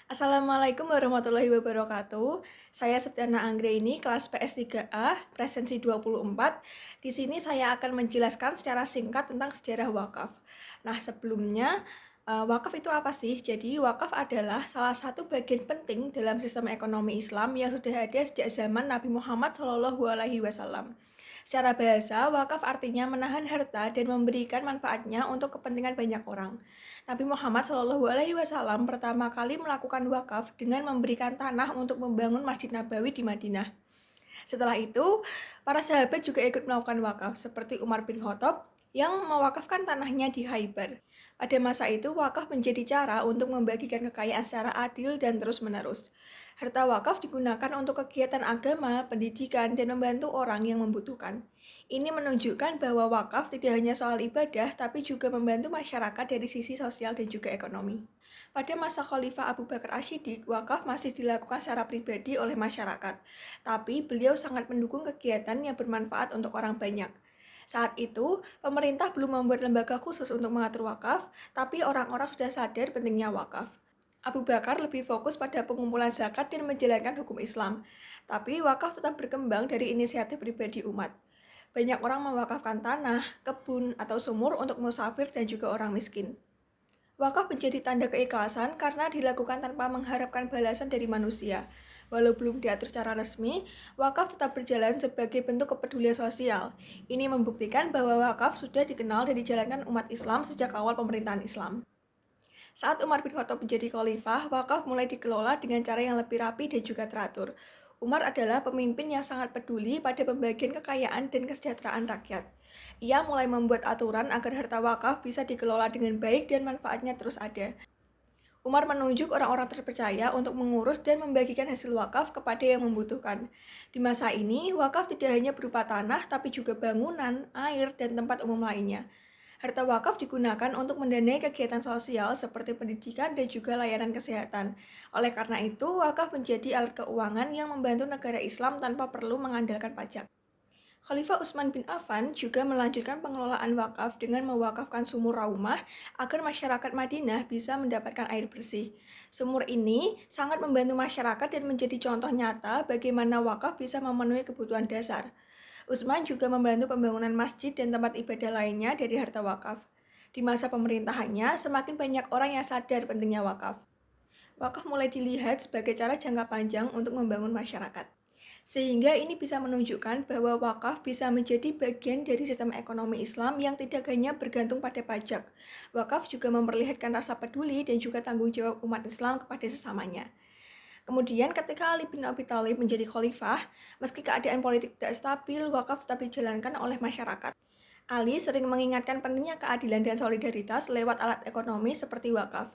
Assalamualaikum warahmatullahi wabarakatuh. Saya Septiana Anggraini, kelas PS3A, presensi 24. Di sini saya akan menjelaskan secara singkat tentang sejarah wakaf. Nah, sebelumnya, wakaf itu apa sih? Jadi, wakaf adalah salah satu bagian penting dalam sistem ekonomi Islam yang sudah ada sejak zaman Nabi Muhammad SAW. Secara bahasa, wakaf artinya menahan harta dan memberikan manfaatnya untuk kepentingan banyak orang. Nabi Muhammad SAW pertama kali melakukan wakaf dengan memberikan tanah untuk membangun Masjid Nabawi di Madinah. Setelah itu, para sahabat juga ikut melakukan wakaf, seperti Umar bin Khattab yang mewakafkan tanahnya di Khaybar. Pada masa itu, wakaf menjadi cara untuk membagikan kekayaan secara adil dan terus-menerus. Harta wakaf digunakan untuk kegiatan agama, pendidikan, dan membantu orang yang membutuhkan. Ini menunjukkan bahwa wakaf tidak hanya soal ibadah, tapi juga membantu masyarakat dari sisi sosial dan juga ekonomi. Pada masa Khalifah Abu Bakar Ash-Shiddiq, wakaf masih dilakukan secara pribadi oleh masyarakat, tapi beliau sangat mendukung kegiatan yang bermanfaat untuk orang banyak. Saat itu, pemerintah belum membuat lembaga khusus untuk mengatur wakaf, tapi orang-orang sudah sadar pentingnya wakaf. Abu Bakar lebih fokus pada pengumpulan zakat dan menjalankan hukum Islam, tapi wakaf tetap berkembang dari inisiatif pribadi umat. Banyak orang mewakafkan tanah, kebun, atau sumur untuk musafir dan juga orang miskin. Wakaf menjadi tanda keikhlasan karena dilakukan tanpa mengharapkan balasan dari manusia. Walau belum diatur secara resmi, wakaf tetap berjalan sebagai bentuk kepedulian sosial. Ini membuktikan bahwa wakaf sudah dikenal dan dijalankan umat Islam sejak awal pemerintahan Islam. Saat Umar bin Khattab menjadi khalifah, wakaf mulai dikelola dengan cara yang lebih rapi dan juga teratur. Umar adalah pemimpin yang sangat peduli pada pembagian kekayaan dan kesejahteraan rakyat. Ia mulai membuat aturan agar harta wakaf bisa dikelola dengan baik dan manfaatnya terus ada. Umar menunjuk orang-orang terpercaya untuk mengurus dan membagikan hasil wakaf kepada yang membutuhkan. Di masa ini, wakaf tidak hanya berupa tanah, tapi juga bangunan, air, dan tempat umum lainnya. Harta wakaf digunakan untuk mendanai kegiatan sosial seperti pendidikan dan juga layanan kesehatan. Oleh karena itu, wakaf menjadi alat keuangan yang membantu negara Islam tanpa perlu mengandalkan pajak. Khalifah Utsman bin Affan juga melanjutkan pengelolaan wakaf dengan mewakafkan sumur Raumah agar masyarakat Madinah bisa mendapatkan air bersih. Sumur ini sangat membantu masyarakat dan menjadi contoh nyata bagaimana wakaf bisa memenuhi kebutuhan dasar. Utsman juga membantu pembangunan masjid dan tempat ibadah lainnya dari harta wakaf. Di masa pemerintahannya, semakin banyak orang yang sadar pentingnya wakaf. Wakaf mulai dilihat sebagai cara jangka panjang untuk membangun masyarakat. Sehingga ini bisa menunjukkan bahwa wakaf bisa menjadi bagian dari sistem ekonomi Islam yang tidak hanya bergantung pada pajak. Wakaf juga memperlihatkan rasa peduli dan juga tanggung jawab umat Islam kepada sesamanya. Kemudian ketika Ali bin Abi Thalib menjadi khalifah, meski keadaan politik tidak stabil, wakaf tetap dijalankan oleh masyarakat. Ali sering mengingatkan pentingnya keadilan dan solidaritas lewat alat ekonomi seperti wakaf.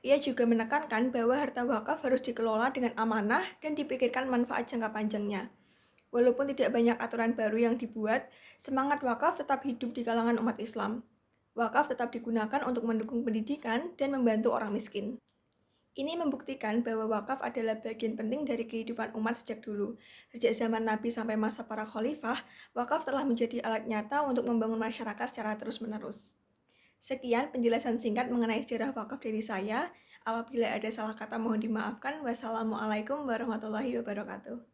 Ia juga menekankan bahwa harta wakaf harus dikelola dengan amanah dan dipikirkan manfaat jangka panjangnya. Walaupun tidak banyak aturan baru yang dibuat, semangat wakaf tetap hidup di kalangan umat Islam. Wakaf tetap digunakan untuk mendukung pendidikan dan membantu orang miskin. Ini membuktikan bahwa wakaf adalah bagian penting dari kehidupan umat sejak dulu. Sejak zaman Nabi sampai masa para khalifah, wakaf telah menjadi alat nyata untuk membangun masyarakat secara terus-menerus. Sekian penjelasan singkat mengenai sejarah wakaf dari saya. Apabila ada salah kata mohon dimaafkan. Wassalamualaikum warahmatullahi wabarakatuh.